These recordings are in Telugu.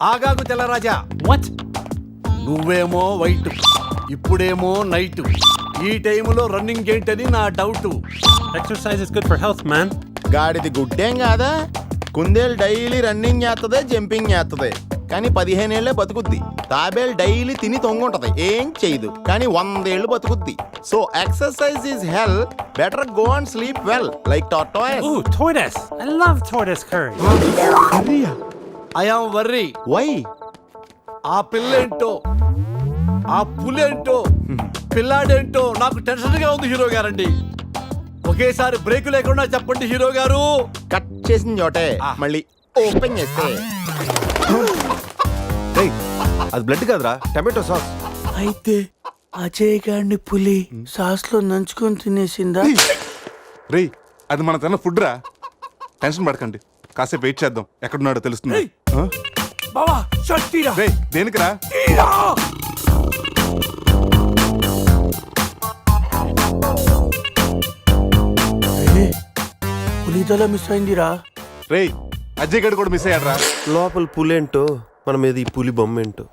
ఆగాగు తెల్లరాజా. What? నువ్వేమో వైట్, ఇప్పుడేమో నైట్. ఈ టైములో రన్నింగ్ ఏంటని నా doubt. Exercise is good for health, man. గాడిది గుడ్డేం కాదా? కుందేలు డైలీ రన్నింగ్ చేస్తుంది, జంపింగ్ చేస్తుంది, కానీ 15 ఏళ్లే బతుకుద్ది. తాబేలు డైలీ తిని తొంగుంటది, ఏం చేయదు, కానీ 100 ఏళ్ళు బతుకుద్ది. So exercise is hell, better go and sleep well like tortoise. Ooh, tortoise. I love tortoise curry. I am worry. Why? ఆ పిల్లేంటో, ఆ పులేంటో, పిల్లాడేంటో నాకు టెన్షన్ గా ఉంది హీరో గారండి. ఒకేసారి బ్రేక్ లేకుండా చెప్పండి హీరో గారు. కట్ చేసిన చోటే మళ్ళీ ఓపెన్ చేస్తే అది బ్లడ్ కాదురా, టమాటో సాస్. అయితే అజయ్ గారిని పులి సాస్ లో నంచుకొని తినేసిందా? రే, అది మన తన ఫుడ్ రా. టెన్షన్ పడకండి, కాసేపు వెయిట్ చేద్దాం, ఎక్కడున్నాడో తెలుస్తుంది. బావా షర్ట్ తీరా. రే, దేనికిరా? పులిదల మిస్ అయిందిరా. రే, అజయ్ గడ్ కూడా మిస్ అయ్యాడ్రా. లోపల పులేంటో మన మీద ఈ పులి బొమ్మ ఏంటో.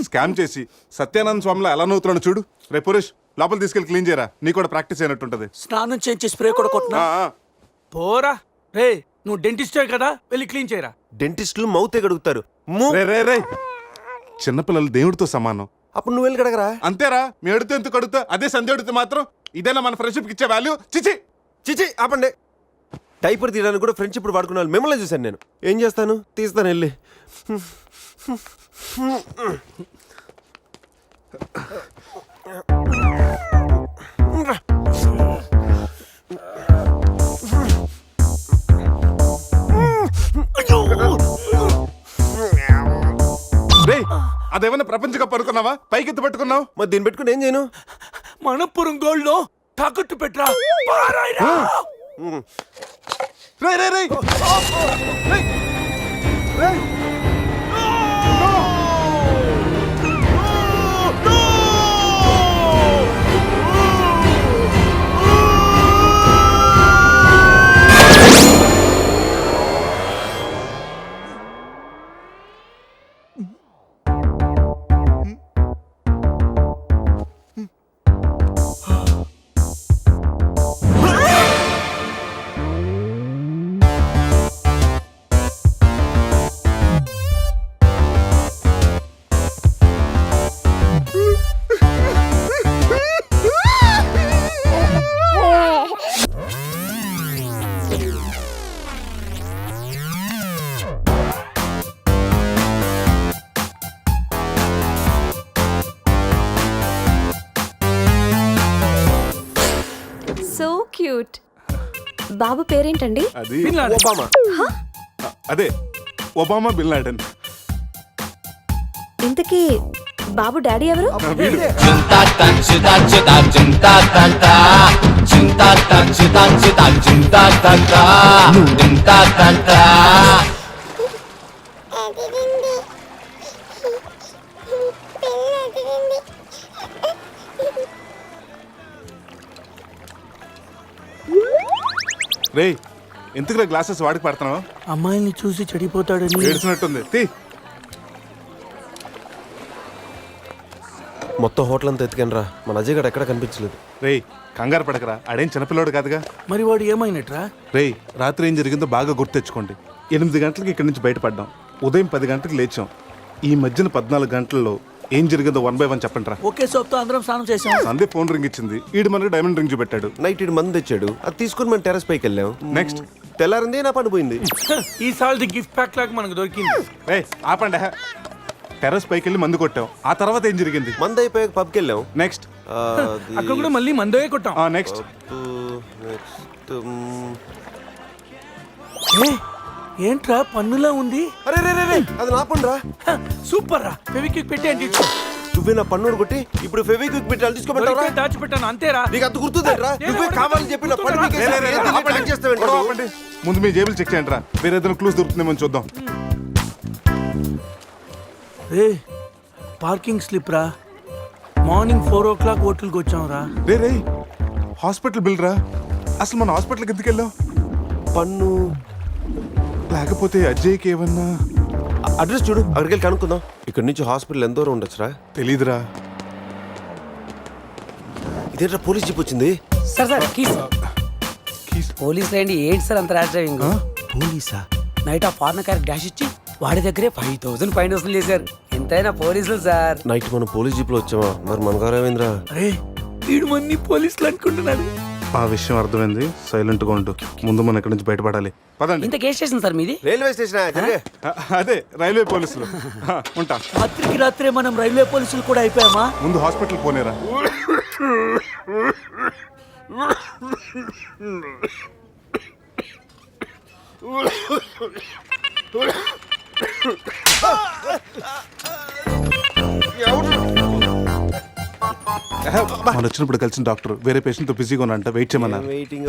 స్కామ్ చేసి సత్యానంద స్వామిలో ఎలా నవ్వుతున్నాడు చూడు. రే పురేష్, లోపల తీసుకెళ్ళి క్లీన్ చేయరా, నీ కూడా ప్రాక్టీస్ అయినట్టుంటది. స్నానం చేయించి స్ప్రే కూడా కొట్టినా. పోరా రే, నువ్వు డెంటిస్టే కదా, వెళ్ళి క్లీన్ చేయరా. డెంటిస్టులు మౌతే గడుగుతారు. రే రే రే, చిన్నపిల్లలు దేవుడితో సమానం. అప్పుడు నువ్వు వెళ్ళి కడగరా. అంతేరా, మీ అడితే ఎందుకు అడుగుతా, అదే సంధ్య అడిగితే మాత్రం ఇదేనా మన ఫ్రెండ్షిప్ ఇచ్చే వాల్యూ? చిచి చిచి ఆపండి. టైపర్ తీయడానికి కూడా ఫ్రెండ్షిప్ వాడుకున్న వాళ్ళు మిమ్మల్ని చూశాను నేను. ఏం చేస్తాను, తీస్తాను వెళ్ళి. రే, అదేమన్నా ప్రపంచ కప్ అనుకున్నావా? పైకి ఎత్తు పట్టుకున్నావు. మరి దీన్ని పెట్టుకుని ఏం చేయను? మనపురం గోల్డ్ లో తాకట్టు పెట్టరా. పారాయిరా. రే రే రే, సో క్యూట్. బాబు పేరేంటండి? అది ఒబామా. అదే ఒబామా బిన్ లాడెన్. ఇంతకీ బాబు డాడీ ఎవరు? రే, ఎందుకు గ్లాసెస్ వాడికి పడుతున్నావు? అమ్మాయిని చూసి చెడిపోతాడని. ఏడ్చినట్టుంది. తీ. మొత్తం హోటల్ అంతా ఎత్తుకాను రా, మన అజయ్ గడ ఎక్కడ కనిపించలేదు. రే, కంగారు పడకరా, ఆడేం చిన్నపిల్లోడు కాదుగా. మరి వాడు ఏమైనట్రా? రే, రాత్రి ఏం జరిగిందో బాగా గుర్తు తెచ్చుకోండి. 8 గంటలకు ఇక్కడి నుంచి బయటపడ్డాం, ఉదయం 10 గంటలకు లేచాం. ఈ మధ్యన 14 గంటల్లో ఏం జరిగిందో 1 by 1 చెప్పండి రా. ఒకే సోప్తో అందరం స్నానం చేసాం. సందే ఫోన్ రింగ్ ఇచ్చింది, ఈడు మనకి డైమండ్ రింగ్ చూపెట్టాడు. నైట్ ఇటు మంది తెచ్చాడు, అది తీసుకుని మనం టెర్రస్ పైకి వెళ్ళాం. నెక్స్ట్ తెల్లారింది, నా పని పోయింది. ఈసారి గిఫ్ట్ ప్యాక్ లాగా మనకు దొరికింది. రే, ఆపండి. టెర్రస్ పైకి వెళ్ళి మందు కొట్టాం. ఆ తర్వాత ఏం జరిగింది? మంది అయిపోయాక పబ్కి వెళ్ళాం. నెక్స్ట్ అక్కడ కూడా మళ్ళీ మందే కొట్టాం. నెక్స్ట్ ఏ, ఏంట్రా పన్నులా ఉంది? అరే రే రే రే, అది నా పన్ను రా. హ, సూపర్ రా. ఫెవిక్విక్ పెట్టి అంటే నువ్వే నా పన్ను కొట్టి ఇప్పుడు ఫెవిక్విక్ పెట్టి తీసుకోమంటావరా? దాచిపెట్టాను అంతేరా. నీకు అంత గుర్తుందేంట్రా? నువ్వే కావాలని చెప్పి నా పన్ను పీకేసి ఏంది ప్లాన్ చేస్తావేంటి గొడవ నువ్వు? ఆపండి. ముందు మీ జేబులు చెక్ చేయండి రా, వేరే ఏదైనా క్లూస్ దొరుకుతుందేమో చూద్దాం. రే పార్కింగ్ స్లిప్ రా. మార్నింగ్ 4 o'clock హోటల్కి వచ్చాం రా. రే రే, హాస్పిటల్ బిల్ రా. అసలు మన హాస్పిటల్కి ఎందుకు వెళ్ళాం? పన్ను లేకపోతే అజయ్కి ఏమన్నా అడ్రస్ చూడు, అక్కడికి వెళ్ళి కనుక్కుందాం. ఇక్కడ నుంచి హాస్పిటల్ ఎంత దూరం ఉండొచ్చురా? తెలీదురా. ఇదేంట్రా పోలీస్ జీప్ వచ్చింది? Sir keys keys. పోలీసులు ఏంటి సార్ అంత ర్యాష్ డ్రైవింగ్? పోలీసా? నైట్ ఆ ఫారెన్ కార్ డాష్ ఇచ్చి వాడి దగ్గరే 5,000 ఫైన్ వసూలు చేశారు. ఎంతైనా పోలీసులు సార్. నైట్ మనం పోలీస్ జీప్ లో వచ్చామా? మరి మన గారు ఏమైందిరా? రే వీడు మన్ని పోలీసులు అనుకుంటున్నాడు. ఆ విషయం అర్థమైంది, సైలెంట్ గా ఉండు. ముందు మనం ఇక్కడి నుంచి బయటపడాలి. పదండి. ఇంత కేసు స్టేషన్ సార్ మీది? Railway station. అదే రైల్వే పోలీసులు. ఉంటా. రాత్రికి రాత్రే మనం రైల్వే పోలీసులు కూడా అయిపోయామా? ముందు హాస్పిటల్ పోనేరా. మనం వచ్చినప్పుడు కలిసిన డాక్టర్ వేరే పేషెంట్ తో బిజీగా ఉన్నంట, వెయిట్ చేయమన్నారు. వెయిటింగ్.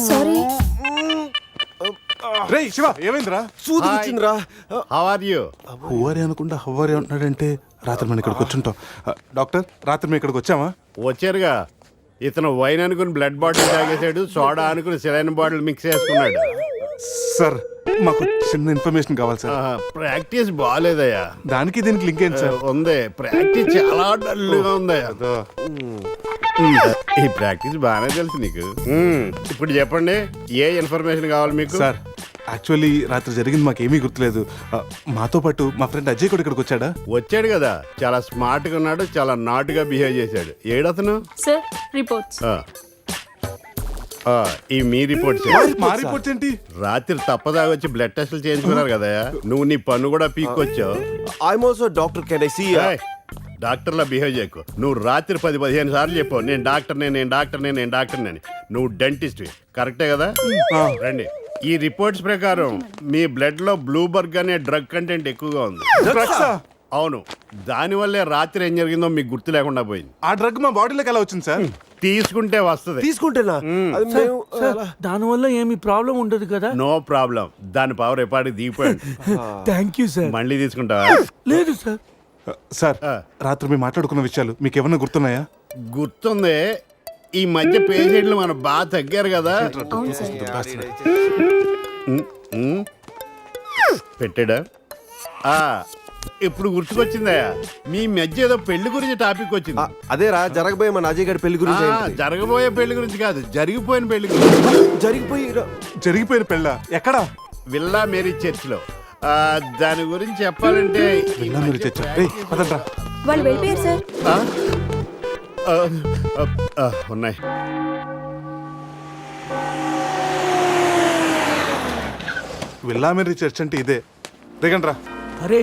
సారీ. రే శివ, ఏమైందిరా? సూది వచ్చిందిరా. How are you? హువారి అనుకుంటా హువారి అంటున్నాడంటే రాత్రి మనం ఇక్కడికి వచ్చుంటాం. డాక్టర్, రాత్రి మేము ఇక్కడికి వచ్చామా? వచ్చారుగా. ఇతను వైన్ అనుకుని బ్లడ్ బాటిల్ తాగేశాడు, సోడా అనుకుని సెలైన్ బాటిల్ మిక్స్ చేసుకున్నాడు. సార్, మాకు చిన్న ఇన్ఫర్మేషన్ కావాలి సార్. ప్రాక్టీస్ బాగాలేదయ్యా. దానికి దీనికి లింక్ ఏంటి సార్? ఉంది, ప్రాక్టీస్ చాలా డల్గా ఉందయ్యా. ఈ ప్రాక్టీస్ బాగానే తెలుసు నీకు. ఇప్పుడు చెప్పండి, ఏ ఇన్ఫర్మేషన్ కావాలి మీకు? సార్, యాక్చువల్లీ రాత్రి జరిగింది మాకేమీ గుర్తులేదు. మాతో పాటు మా ఫ్రెండ్ అజయ్ కూడా ఇక్కడికి వచ్చాడా? వచ్చాడు కదా, చాలా స్మార్ట్ గా ఉన్నాడు, చాలా నాటుగా బిహేవ్ చేశాడు. ఏడతను? Sir reports. ఈ మీ రిపోర్ట్స్. మా రిపోర్ట్స్ ఏంటి? రాత్రి తప్పదాగా వచ్చి బ్లడ్ టెస్టులు చేయించుకున్నారు కదా, నువ్వు నీ పన్ను కూడా పీక్కొచ్చావు. I'm also doctor. Can I see? డాక్టర్లా బిహేవ్ చేయకు. నువ్వు రాత్రి 10-15 సార్లు చెప్పావు నేను డాక్టర్నే, నేను డాక్టర్నే, నేను డాక్టర్నే అని. నువ్వు డెంటిస్ట్, కరెక్టే కదా? రండి. ఈ రిపోర్ట్స్ ప్రకారం మీ బ్లడ్ లో బ్లూబర్గ్ అనే డ్రగ్ కంటెంట్ ఎక్కువగా ఉంది. అవును, దానివల్లే రాత్రి ఏం జరిగిందో మీకు గుర్తు లేకుండా పోయింది. ఆ డ్రగ్ మా బాడీలోకి ఎలా వచ్చింది సార్? తీసుకుంటే వస్తుంది. తీసుకుంటేనా? అది మేము దానివల్ల ఏమి ప్రాబ్లం ఉండదు కదా? No problem. దాని పవర్ ఎప్పటికి దిగిపోయాడు. Thank you sir. మళ్ళీ తీసుకుంటావా? లేదు సార్. సార్, రాత్రి మేము మాట్లాడుకున్న విషయాలు మీకు ఏమన్నా గుర్తున్నాయా? గుర్తుంది. ఈ మధ్య పేషెంట్లు మనం బాగా తగ్గారు కదా. పెట్టాడా? ఇప్పుడు గుర్తుకొచ్చిందయ్యా, మీ మధ్య ఏదో పెళ్లి గురించి టాపిక్ వచ్చింది. అదేరా జరగబోయే మన అజయ్ గారి పెళ్లి గురించి. జరగబోయే పెళ్లి గురించి కాదు, జరిగిపోయిన పెళ్లి గురించి. జరిగిపోయిన పెళ్ళ ఎక్కడా? విల్లా మేరీ చర్చ్ లో. దాని గురించి చెప్పాలంటే వెళ్ళా మీరు తెచ్చా. పదండ్రా. వాళ్ళు వెళ్ళిపోయారు సార్. ఉన్నాయి. వెళ్ళా మీరు చర్చ్ అంటే ఇదే. దిగండ్రా. అరే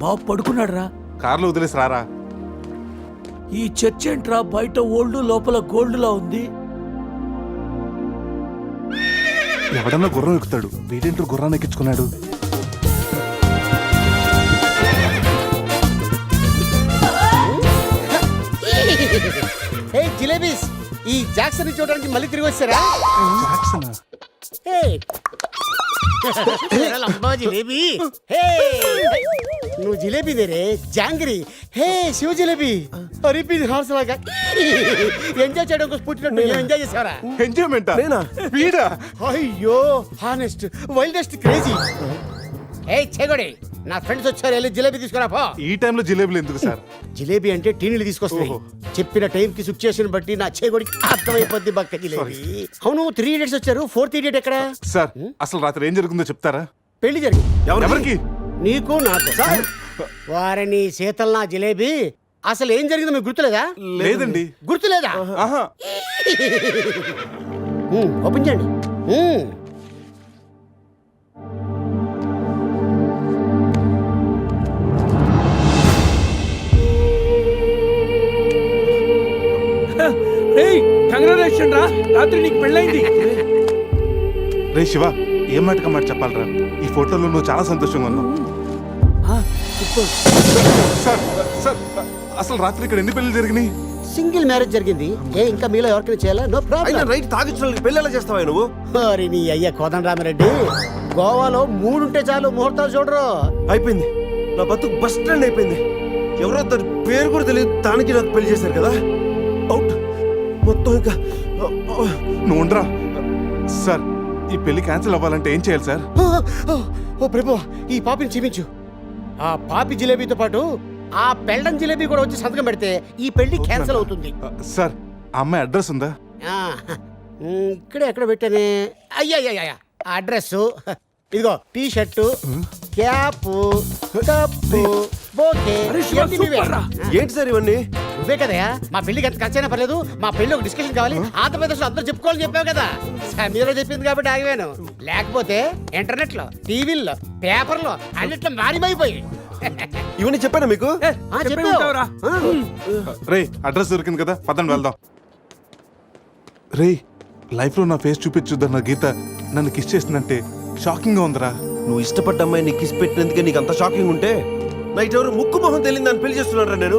బాబు పడుకున్నాడు రా. కార్లో వదిలేసి రారా. ఈ చర్చ్ ఏంట్రా బయట ఓల్డ్ లోపల గోల్డ్ లా ఉంది. ఎవడన్నా గుర్రం ఎక్కుతాడు, వీడేంటో గుర్రాన్ని ఎక్కించుకున్నాడు. జిలేబీస్, ఈ జాక్సన్ చూడడానికి మళ్ళీ తిరిగి వచ్చారా? జాక్సనా? జిలేబీ, నువ్వు జిలేబీ దేరే జాంగిరి. హే శివ జిలేబీ, అరిపి హార్స్ లాగా ఎంజాయ్ చేయడం కోసం పుట్టినట్టు ఎంజాయ్ చేసావరా? ఎంజాయ్మెంటా? వీడా? అయ్యో హానెస్ట్ వైల్డెస్ట్ క్రేజీ. ఏ చెగొడి, నా ఫ్రెండ్స్ వచ్చారు, వెళ్ళి జిలేబీ తీసుకురా పో. ఈ టైంలో జిలేబులు ఎందుకు సార్? జిలేబీ అంటే టీనీలు తీసుకొస్తాయి. చెప్పిన టైం కి సిచ్యుయేషన్ బట్టి నా చేగొడికి అర్థమైపోద్ది బక్క జిలేబీ. అవును, 3 idiots వచ్చారు, 4th idiot ఎక్కడ? సార్, అసలు రాత్రి ఏం జరుగుతుందో చెప్తారా? పెళ్లి జరిగింది. ఎవరికి? నీకు నాకు. వారిని శీతల్ నా జిలేబీ, అసలు ఏం జరిగిందో మీకు గుర్తులేదా? లేదండి. గుర్తులేదా? ఆహా. ఓపెన్ చేయండి. కంగ్రాచులేషన్ రా, రాత్రి నీకు పెళ్ళైంది. రే శివ ఏం మాటగా మాట చెప్పాలరా, ఈ ఫోటోలో నువ్వు చాలా సంతోషంగా ఉన్నావు. సార్ సార్ అసలు రాత్రి ఇక్కడ ఎన్ని పెళ్లి జరిగినాయి? సింగిల్ మ్యారేజ్ జరిగింది. ఇంకా మీలో ఎవరికైనా చేయాలా? నో అయినా ప్రాబ్లం. రైట్ తాగించడానికి పెళ్ళి ఎలా చేస్తావా నువ్వు? మరి నీ అయ్య కోదండరామిరెడ్డి, గోవాలో 3 ఉంటే చాలు, ముహూర్తాలు చూడరు. అయిపోయింది, నా బతుకు బస్ స్టాండ్ అయిపోయింది. ఎవరో తన పేరు కూడా తెలియదు, దానికి నాకు పెళ్లి చేశారు కదా. అవుట్ మొత్తం ఇంకా నువ్వు ఉండరా. సార్ ఈ పెళ్లి క్యాన్సిల్ అవ్వాలంటే ఏం చేయాలి సార్? ఓ ప్రభు, ఈ పాపిని చూపించు. ఆ పాపి జిలేబీతో పాటు ఆ పెళ్ళం జిలేబీ కూడా వచ్చి సంతకం పెడితే ఈ పెళ్లి క్యాన్సిల్ అవుతుంది. సార్ ఆ అమ్మాయి అడ్రస్ ఉందా? ఆ, ఇక్కడే ఎక్కడ పెట్టానే? అయ్యా అడ్రస్ ఇదిగో, T shirt, cap, cup, bouquet. అరే శివ, ఇవన్నీ నువ్వే. సూపర్ రా. ఏంటి సార్ ఇవన్నీ? నువ్వే కదయా మా పెళ్లికి ఎంత ఖర్చైనా పర్లేదు, మా పెళ్లి ఒక డిస్కషన్ కావాలి, ఆంధ్రప్రదేశ్ లో అందరూ చెప్పుకోవాలని చెప్పావు కదా. సమీరా చెప్పింది కాబట్టి ఆగిపోయాను, లేకపోతే ఇంటర్నెట్ లో, టీవీల్లో, పేపర్లో అన్నిట్లో మారిమైపోయి. ఇవన్నీ చెప్పానా మీకు? చెప్పే ఉంటావురా. రే అడ్రస్ దొరికింది కదా, పదండి వెళ్దాం. రే లైఫ్లో నా ఫేస్ చూపించుద్దన్న గీత నన్ను కిస్ చేసిందంటే షాకింగ్గా ఉందిరా. నువ్వు ఇష్టపడ్డ అమ్మాయి నీకు కిస్ పెట్టినందుకే నీకు అంత షాకింగ్ ఉంటే, నైట్ ఎవరు ముక్కు మొహం తెలియదని పెళ్లి చేస్తున్నారా నేను?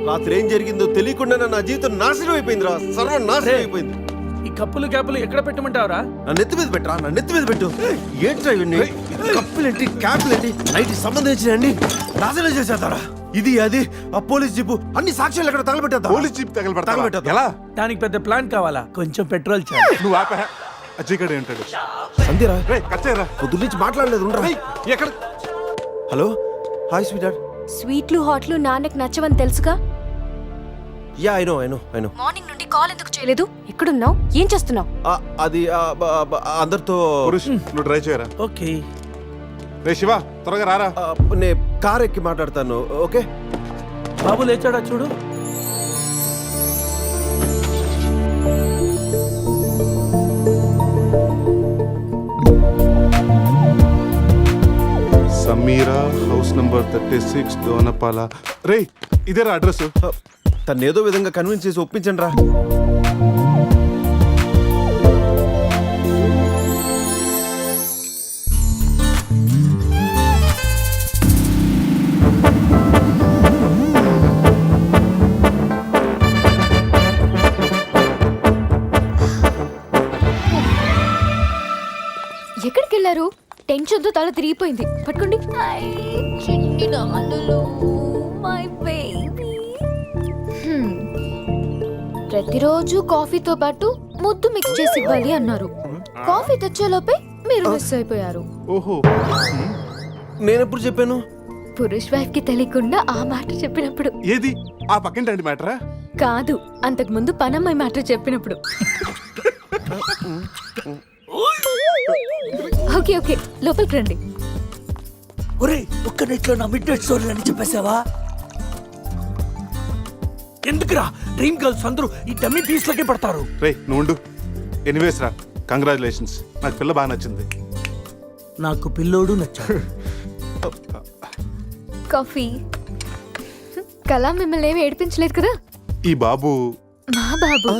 రాత్రి ఏం జరిగిందో తెలియకుండా నా జీవితం నాశనం అయిపోయిందిరా, సర్వం నాశనం అయిపోయింది. ఈ కప్పులు క్యాపులు ఎక్కడ పెట్టమంటావురా? నా నెత్తి మీద పెట్టరా, నా నెత్తి మీద పెట్టు. ఏంట్రా ఇవన్నీ? కప్పులేంటి, క్యాప్లేంటి, నైట్ సంబంధించినండి నాశనం చేసేద్దారా. ఇది అది ఆ పోలీస్ జీపు అన్ని సాక్ష్యాలు ఎక్కడ తగలబెట్టేద్దా? Police jeep తగలబెడతా తగలబెట్టేద్దా? ఎలా? దానికి పెద్ద ప్లాన్ కావాలా? కొంచెం పెట్రోల్ చాలు. నువ్వు ఆపా. అజయ్ గడే ఉంటాడు. సంధ్యరా రే కచ్చేరా. పొద్దు నుంచి మాట్లాడలేదు, ఉండరా. ఎక్కడ? Hello, hi sweet heart. స్వీట్లు హాట్లు నాన్నకి నచ్చవని తెలుసుగా. Yeah I know. మార్నింగ్ నుండి కాల్ ఎందుకు చేయలేదు? ఎక్కడున్నావు? ఏం చేస్తున్నావు? అది అందరితో పురుష్ నువ్వు డ్రైవ్ చేయరా. ఓకే. రే శివ త్వరగా రారా. నే కార్ ఎక్కి మాట్లాడతాను. ఓకే బాబు లేచాడా చూడు. Sameera house number 36 Dona Paula. రే ఇదేరా అడ్రస్. తను ఏదో విధంగా కన్విన్స్ చేసి ఒప్పించండి రా. ఎక్కడికి వెళ్ళారు? టెన్షన్తో తల తిరిగిపోయింది. పట్టుకోండి. చిన్ని నాన్నలు, మై బేబీ. ప్రతిరోజు కాఫీతో పాటు ముద్దు మిక్స్ చేసి ఇవ్వాలి అన్నారు. కాఫీ తెచ్చేలోపే మీరు మిస్ అయిపోయారు. ఓహో నేనెప్పుడు చెప్పాను? పురుష్ వైఫ్ కి తెలియకుండా ఆ మాట చెప్పినప్పుడు. ఏది ఆ పక్కింటి మ్యాటరా? కాదు, అంతకు ముందు పనమ్మాయి మాట చెప్పినప్పుడు. ఓకే ఓకే, లోపలికి రండి. ఒరే, ఒక్క నెట్లో నా మిడ్ నైట్ స్టోరీ అని చెప్పేసావా? ఎందుకురా డ్రీమ్ గర్ల్స్ అందరూ ఈ డమ్మీ పీస్లకే పడతారు? రే నువ్వు ఎనీవేస్ రా, కంగ్రాచులేషన్స్. నాకు పిల్ల బాగా నచ్చింది. నాకు పిల్లోడు నచ్చాడు. కాఫీ. కళ మిమ్మల్ని ఏమి ఏడిపించలేదు కదా? ఈ బాబు మా బాబు.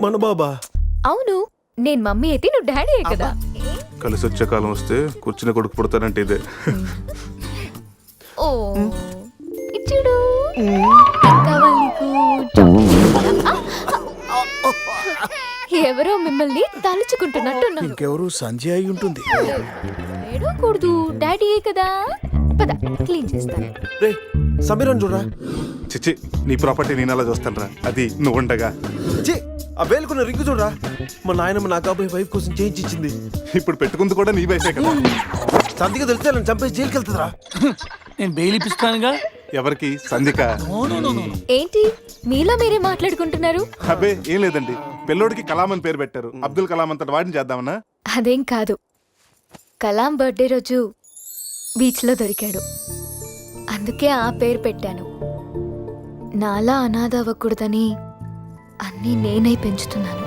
మన బాబా? అవును, నేను మమ్మీ అయితే నువ్వు డాడీ కదా. కలిసి వచ్చే కాలం వస్తే కూర్చుని కొడుకు పుడతానంటే ఇదే. ఓ ఇచ్చుడు. కావాలి నీకు? ఎవరో మిమ్మల్ని తలుచుకుంటున్నట్టున్నారు. ఇంకెవరు సంజయ్ అయి ఉంటుంది. ఏడవకూడదు, డాడీయే కదా. పద క్లీన్ చేస్తాను. రే సమీరన్ చూడరా. చిచ్చి నీ ప్రాపర్టీ నేను అలా చూస్తాను రా, అది నువ్వు ఉండగా. ఛీ, ఆ వేలుకున్న రింగు చూడరా. మా నాయనమ్మ నా కాబోయే వైఫ్ కోసం చేయించి ఇచ్చింది. ఇప్పుడు పెట్టుకుంది కూడా నీ వైఫే కదా. సంధిగా తెలిస్తే నన్ను చంపేసి జైలుకి వెళ్తుందిరా. నేను బెయిల్ ఇప్పిస్తానుగా. ఎవరికి? సంధిక. ఏంటి మీలో మీరే మాట్లాడుకుంటున్నారు? అబ్బే ఏం లేదండి, పిల్లోడికి కలాం అని పేరు పెట్టారు. అబ్దుల్ కలాం అంతటి వాడిని చేద్దామన్నా. అదేం కాదు, కలాం బర్త్డే రోజు బీచ్లో దొరికాడు, అందుకే ఆ పేరు పెట్టాను. నాలా అనాథ అవ్వకూడదని అన్నీ నేనై పెంచుతున్నాను.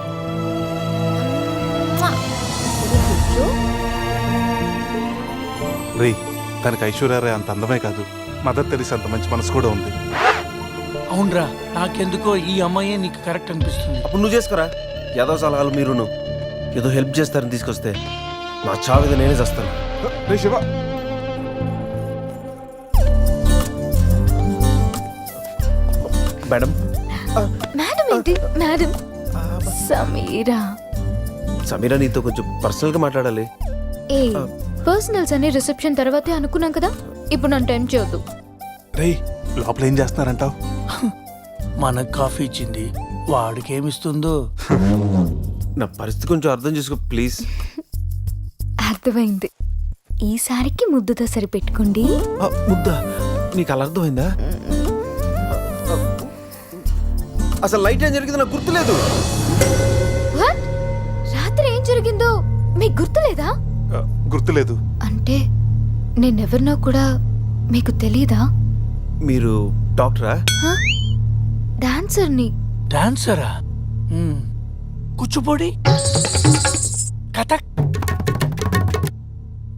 రే తనకి ఐశ్వర్యరాయ్ అంత అందమే కాదు, మదర్ తెరీసా అంత మంచి మనసు కూడా ఉంది. అవునరా, నాకెందుకో ఈ అమ్మాయే నీకు కరెక్ట్ అనిపిస్తుంది. అప్పుడు నువ్వు చేసుకోరా. ఏదో సలహాలు మీరును ఏదో హెల్ప్ చేస్తారని తీసుకొస్తే నా చావిద నేనే చేస్తాను. రే శివ, మేడం, మేడం ఏంటి మేడం? సమీరా. సమీరా నీతో కొంచెం పర్సనల్గా మాట్లాడాలి. ఏ పర్సనల్స్ అనే రిసెప్షన్ తర్వాతే అనుకున్నాం కదా, ఇప్పుడు నన్ను టైం చేయొద్దు. రే లోపల ఏం చేస్తున్నారంటావు? మనకు కాఫీ ఇచ్చింది, వాడికి ఏమిస్తుందో. నా పరిస్థితి కొంచెం అర్థం చేసుకో ప్లీజ్. అర్థమైంది. ఈసారికి ముద్దుతో సరిపెట్టుకోండి. ముద్దా? నీకు అలా అర్థమైందా? అసలు లైట్ ఏం జరిగిందో నాకు గుర్తులేదు. What? రాత్రి ఏం జరిగిందో మీకు గుర్తులేదా? గుర్తులేదు. అంటే నేనెవరినో కూడా మీకు తెలీదా? మీరు డాక్టరా? డాన్సర్ని. డాన్సరా? కూచిపూడి, కథక్,